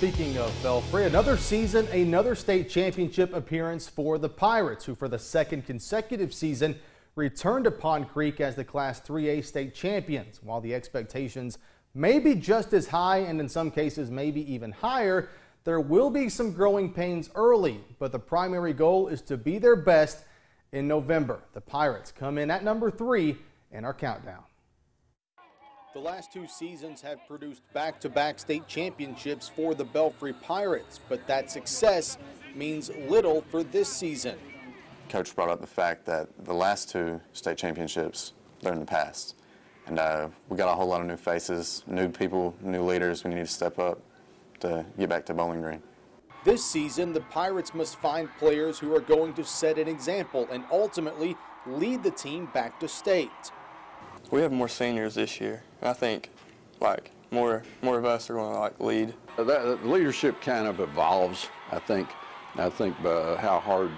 Speaking of Belfry, another season, another state championship appearance for the Pirates, who for the second consecutive season returned to Pond Creek as the Class 3A state champions. While the expectations may be just as high and in some cases maybe even higher, there will be some growing pains early, but the primary goal is to be their best in November. The Pirates come in at number 3 in our countdown. The last 2 seasons have produced back-to-back state championships for the Belfry Pirates, but that success means little for this season. Coach brought up the fact that the last 2 state championships, they're in the past. And we got a whole lot of new faces, new people, new leaders. We need to step up to get back to Bowling Green. This season, the Pirates must find players who are going to set an example and ultimately lead the team back to state. We have more seniors this year. I think more of us are going to lead. The leadership kind of evolves. I think how hard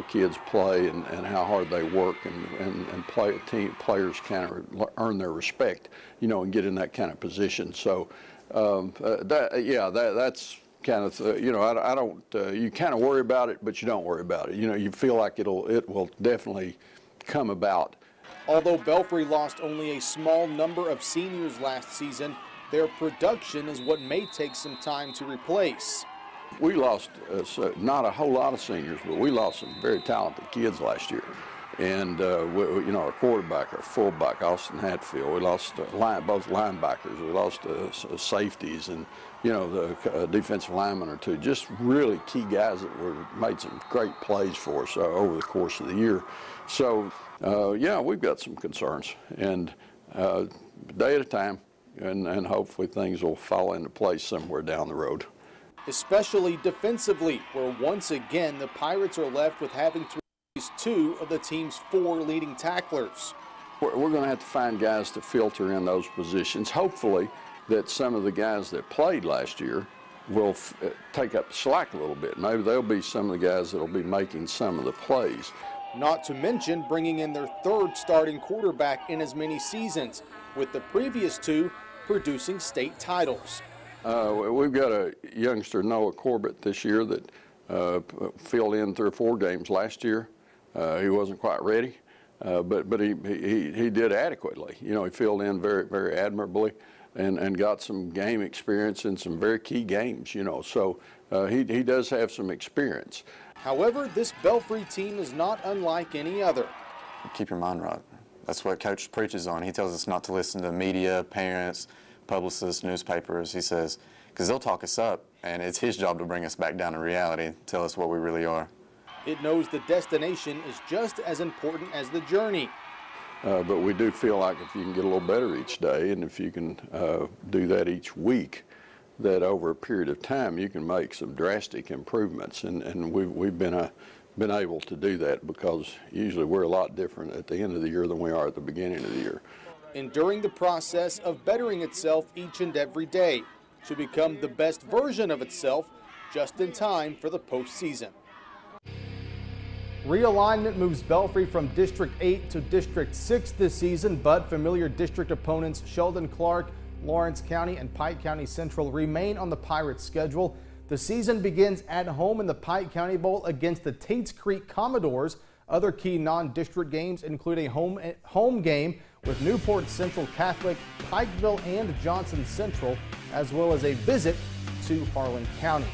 kids play and how hard they work and players kind of earn their respect and get in that kind of position. So that's kind of I don't you kind of worry about it, but you don't worry about it. You feel like it will definitely come about. Although Belfry lost only a small number of seniors last season, their production is what may take some time to replace. We lost not a whole lot of seniors, but we lost some very talented kids last year. And our quarterback, our fullback, Austin Hatfield, we lost both linebackers, we lost safeties, and the defensive lineman or 2, just really key guys that made some great plays for us over the course of the year. So yeah, we've got some concerns, and day at a time, and hopefully things will fall into place somewhere down the road. Especially defensively, where once again the Pirates are left with having to replace 2 of the team's 4 leading tacklers. We're going to have to find guys to filter in those positions. Hopefully that some of the guys that played last year will take up the slack a little bit. Maybe they'll be some of the guys that will be making some of the plays. Not to mention bringing in their 3rd starting quarterback in as many seasons, with the previous 2 producing state titles. We've got a youngster, Noah Corbett, this year that filled in 3 or 4 games last year. He wasn't quite ready, but he did adequately. He filled in very, very admirably and got some game experience in some very key games, so he does have some experience. However, this Belfry team is not unlike any other. Keep your mind right. That's what Coach preaches on. He tells us not to listen to media, parents, publicists, newspapers. He says, because they'll talk us up, and it's his job to bring us back down to reality, tell us what we really are. It knows the destination is just as important as the journey. But we do feel like if you can get a little better each day, and if you can do that each week, that over a period of time you can make some drastic improvements, and we've been able to do that, because usually we're a lot different at the end of the year than we are at the beginning of the year. Enduring the process of bettering itself each and every day to become the best version of itself just in time for the postseason. Realignment moves Belfry from District 8 to District 6 this season, but familiar district opponents Sheldon Clark, Lawrence County, and Pike County Central remain on the Pirates' schedule. The season begins at home in the Pike County Bowl against the Tates Creek Commodores. Other key non-district games include a home game with Newport Central Catholic, Pikeville, and Johnson Central, as well as a visit to Harlan County.